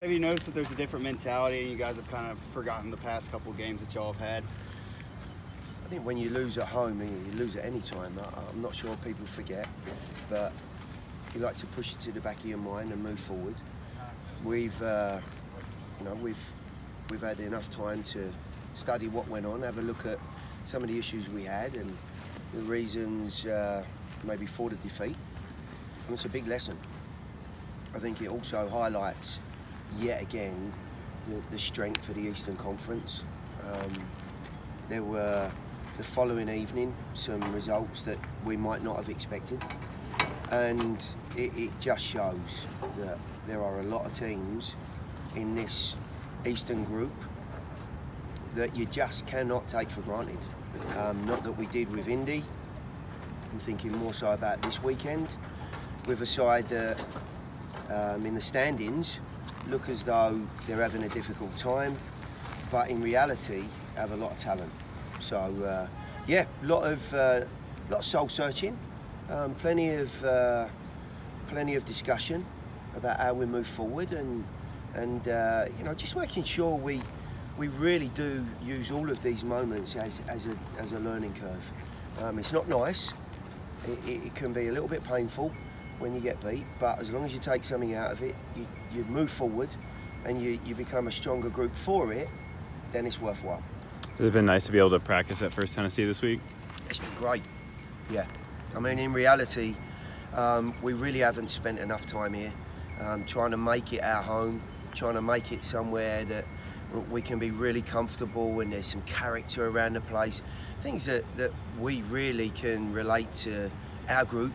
Have you noticed that there's a different mentality and you guys have kind of forgotten the past couple of games that y'all have had? I think when you lose at home, you lose at any time. I'm not sure people forget, but you like to push it to the back of your mind and move forward. We've had enough time to study what went on, have a look at some of the issues we had and the reasons maybe for the defeat. And it's a big lesson. I think it also highlights yet again the strength of the Eastern Conference. There were the following evening some results that we might not have expected, and it just shows that there are a lot of teams in this Eastern group that you just cannot take for granted. Not that we did with Indy. I'm thinking more so about this weekend with a side that in the standings look as though they're having a difficult time, but in reality have a lot of talent. So yeah, a lot of soul searching, plenty of discussion about how we move forward, and just making sure we really do use all of these moments as a learning curve. It's not nice. It can be a little bit painful when you get beat, but as long as you take something out of it, you move forward and you become a stronger group for it, then it's worthwhile. Has it been nice to be able to practice at First Tennessee this week? It's been great, yeah. I mean, in reality, we really haven't spent enough time here trying to make it our home, trying to make it somewhere that we can be really comfortable and there's some character around the place. Things that we really can relate to our group,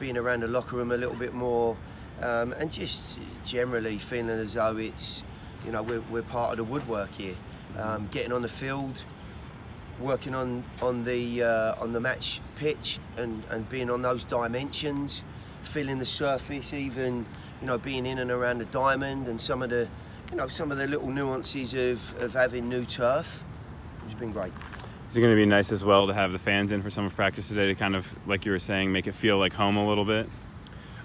being around the locker room a little bit more, and just generally feeling as though it's, we're part of the woodwork here. Getting on the field, working on the match pitch and being on those dimensions, feeling the surface, even being in and around the diamond and some of the little nuances of having new turf. It's been great. Is it going to be nice as well to have the fans in for some of practice today to kind of, like you were saying, make it feel like home a little bit?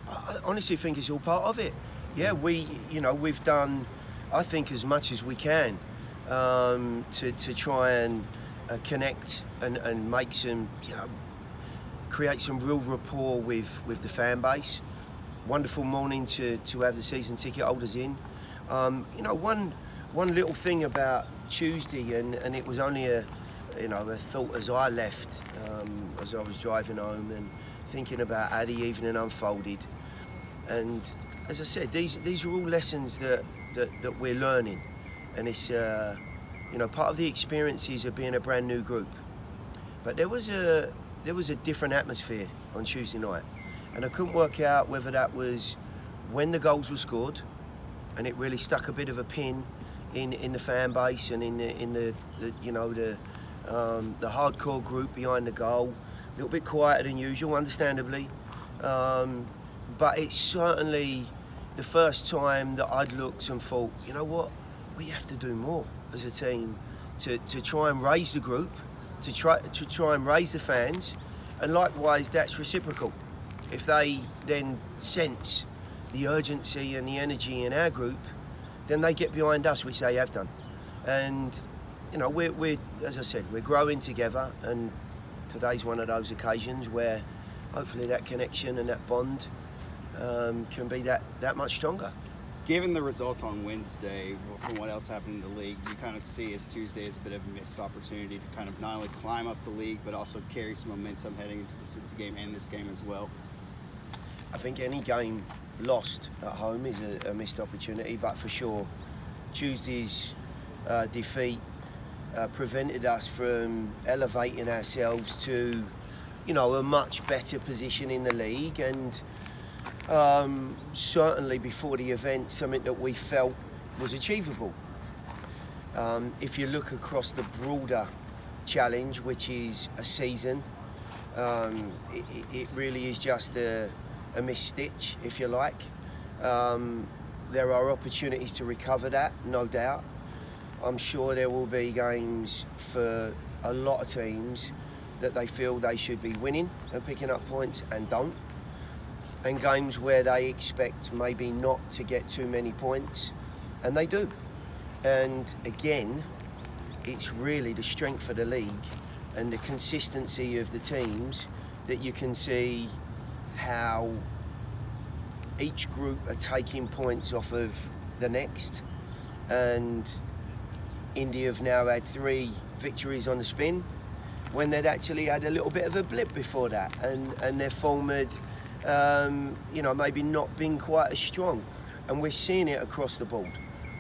I honestly think it's all part of it. Yeah, we've done, I think, as much as we can to try and connect and make some, create some real rapport with the fan base. Wonderful morning to have the season ticket holders in. One little thing about Tuesday, and it was only a thought as I left, as I was driving home and thinking about how the evening unfolded. And as I said, these are all lessons that we're learning, and it's part of the experiences of being a brand new group. But there was a different atmosphere on Tuesday night, and I couldn't work out whether that was when the goals were scored, and it really stuck a bit of a pin in the fan base and in the hardcore group behind the goal. A little bit quieter than usual, understandably, but it's certainly the first time that I'd looked and thought, you know what, we have to do more as a team to try and raise the group, to try and raise the fans, and likewise that's reciprocal. If they then sense the urgency and the energy in our group, then they get behind us, which they have done. And we're as I said, we're growing together, and today's one of those occasions where hopefully that connection and that bond can be that much stronger. Given the results on Wednesday, from what else happened in the league, do you kind of see as Tuesday as a bit of a missed opportunity to kind of not only climb up the league, but also carry some momentum heading into the Cincy game and this game as well? I think any game lost at home is a missed opportunity, but for sure, Tuesday's defeat prevented us from elevating ourselves to, a much better position in the league, and certainly before the event, something that we felt was achievable. If you look across the broader challenge, which is a season, it really is just a missed stitch, if you like. There are opportunities to recover that, no doubt. I'm sure there will be games for a lot of teams that they feel they should be winning and picking up points and don't. And games where they expect maybe not to get too many points And they do. And again, it's really the strength of the league and the consistency of the teams that you can see how each group are taking points off of the next. And Indy have now had 3 victories on the spin when they'd actually had a little bit of a blip before that, and their form had maybe not been quite as strong. And we're seeing it across the board.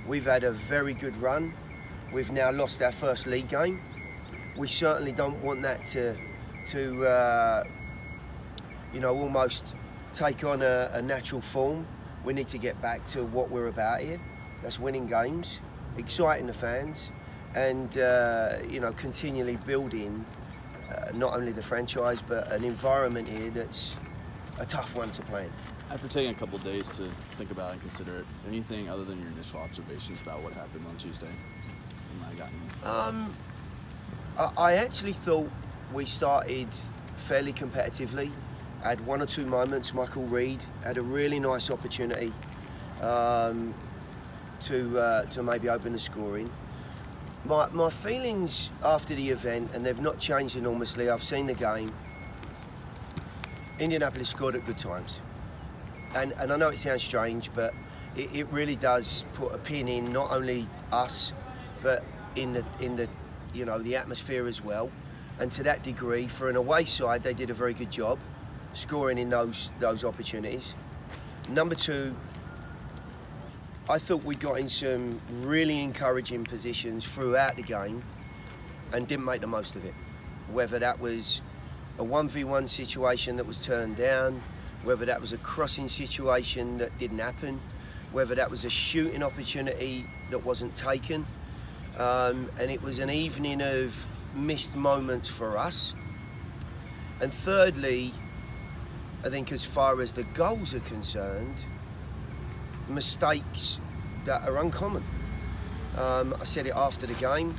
We've had a very good run. We've now lost our first league game. We certainly don't want that to almost take on a natural form. We need to get back to what we're about here. That's winning games, exciting the fans, and continually building not only the franchise but an environment here that's a tough one to play in. After taking a couple of days to think about and consider it, anything other than your initial observations about what happened on Tuesday? I actually thought we started fairly competitively. Had 1 or 2 moments. Michael Reed had a really nice opportunity to maybe open the scoring. My feelings after the event, and they've not changed enormously. I've seen the game. Indianapolis scored at good times. And I know it sounds strange, but it really does put a pin in not only us, but in the atmosphere as well. And to that degree, for an away side, they did a very good job scoring in those opportunities. Number 2, I thought we got in some really encouraging positions throughout the game and didn't make the most of it. Whether that was a 1v1 situation that was turned down, whether that was a crossing situation that didn't happen, whether that was a shooting opportunity that wasn't taken. And it was an evening of missed moments for us. And thirdly, I think as far as the goals are concerned, mistakes that are uncommon. I said it after the game.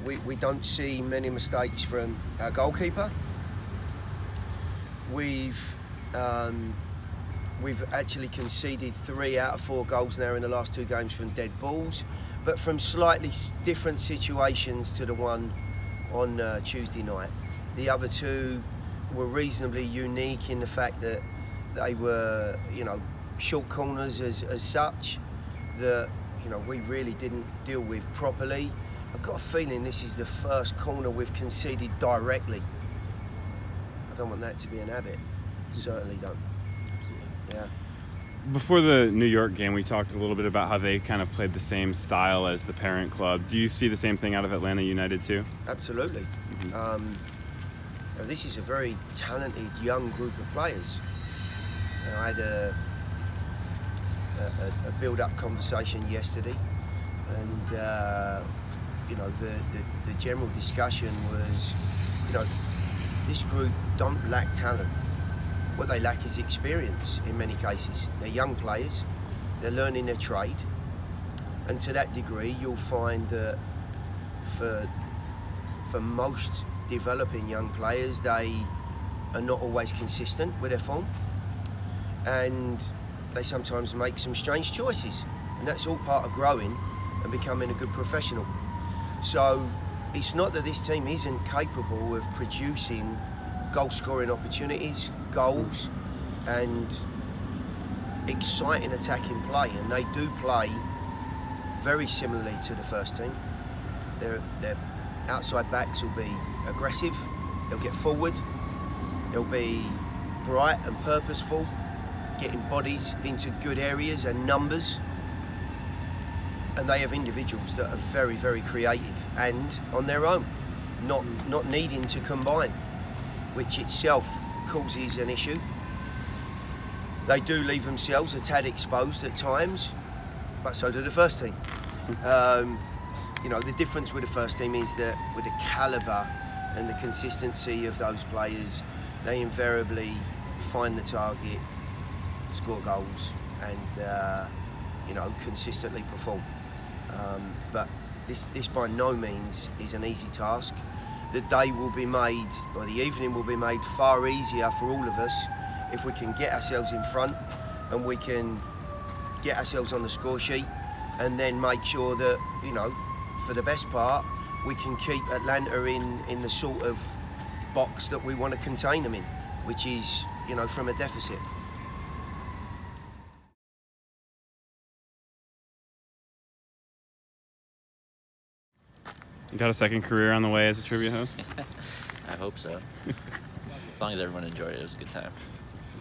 We don't see many mistakes from our goalkeeper. We've actually conceded 3 out of 4 goals now in the last 2 games from dead balls, but from slightly different situations to the one on Tuesday night. The other 2 were reasonably unique in the fact that they were, short corners as such that, we really didn't deal with properly. I've got a feeling this is the first corner we've conceded directly. I don't want that to be an habit. Certainly don't. Absolutely. Yeah. Before the New York game, we talked a little bit about how they kind of played the same style as the parent club. Do you see the same thing out of Atlanta United too? Absolutely. Mm-hmm. This is a very talented young group of players. I had a build-up conversation yesterday, and the general discussion was, this group don't lack talent. What they lack is experience in many cases. They're young players, they're learning their trade, and to that degree you'll find that for most developing young players, they are not always consistent with their form, and they sometimes make some strange choices, and that's all part of growing and becoming a good professional. So it's not that this team isn't capable of producing goal-scoring opportunities, goals, and exciting attacking play, and they do play very similarly to the first team. Their outside backs will be aggressive, they'll get forward, they'll be bright and purposeful, getting bodies into good areas and numbers, and they have individuals that are very, very creative and on their own, not needing to combine, which itself causes an issue. They do leave themselves a tad exposed at times, but so do the first team. The difference with the first team is that with the calibre and the consistency of those players, they invariably find the target, score goals, and consistently perform. But this by no means is an easy task. The day will be made, or the evening will be made far easier for all of us if we can get ourselves in front and we can get ourselves on the score sheet and then make sure that, you know, for the best part, we can keep Atlanta in the sort of box that we want to contain them in, which is, you know, from a deficit. You got a second career on the way as a trivia host? I hope so. As long as everyone enjoyed it, it was a good time.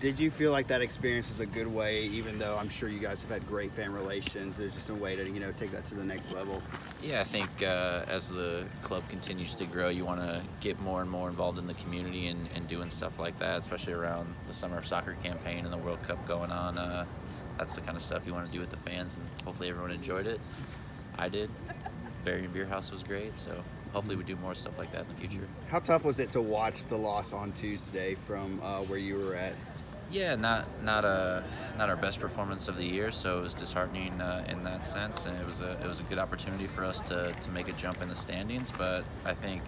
Did you feel like that experience was a good way, even though I'm sure you guys have had great fan relations, it was just a way to, you know, take that to the next level? Yeah, I think as the club continues to grow, you want to get more and more involved in the community and doing stuff like that, especially around the Summer Soccer campaign and the World Cup going on. That's the kind of stuff you want to do with the fans, and hopefully everyone enjoyed it. I did. Bavarian Beer House was great, so hopefully we do more stuff like that in the future. How tough was it to watch the loss on Tuesday from where you were at? Yeah, not our best performance of the year, so it was disheartening in that sense, and it was a good opportunity for us to make a jump in the standings. But I think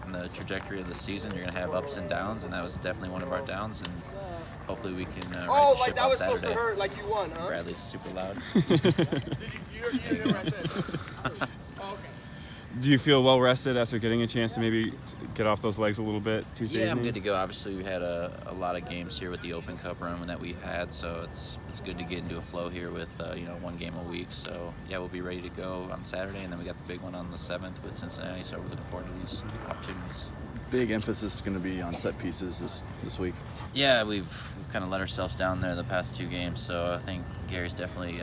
in the trajectory of the season, you're going to have ups and downs, and that was definitely one of our downs. And hopefully we can. Oh, like that was supposed to hurt, like you won, huh? Bradley's super loud. Do you feel well rested after getting a chance to maybe get off those legs a little bit Tuesday Yeah, I'm evening? good to go. Obviously, we had a lot of games here with the Open Cup run that we had, so it's good to get into a flow here with one game a week. So yeah, we'll be ready to go on Saturday, and then we got the big one on the 7th with Cincinnati. So we're looking forward to these opportunities. Big emphasis is going to be on set pieces this week. Yeah, we've kind of let ourselves down there the past 2 games, so I think Gary's definitely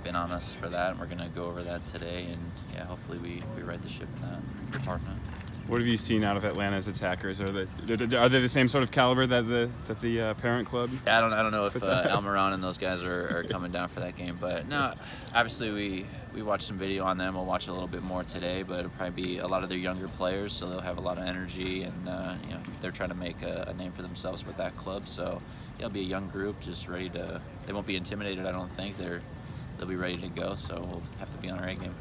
been on us for that, and we're going to go over that today, and yeah, hopefully we right the ship in that department. What have you seen out of Atlanta's attackers? Are they the same sort of caliber that the parent club? Yeah, I don't know if Almiron and those guys are coming down for that game, but no, obviously we watched some video on them. We'll watch a little bit more today, but it'll probably be a lot of their younger players, so they'll have a lot of energy, and they're trying to make a name for themselves with that club. So it'll be a young group, just ready to. They won't be intimidated, I don't think. They'll be ready to go, so we'll have to be on our A game.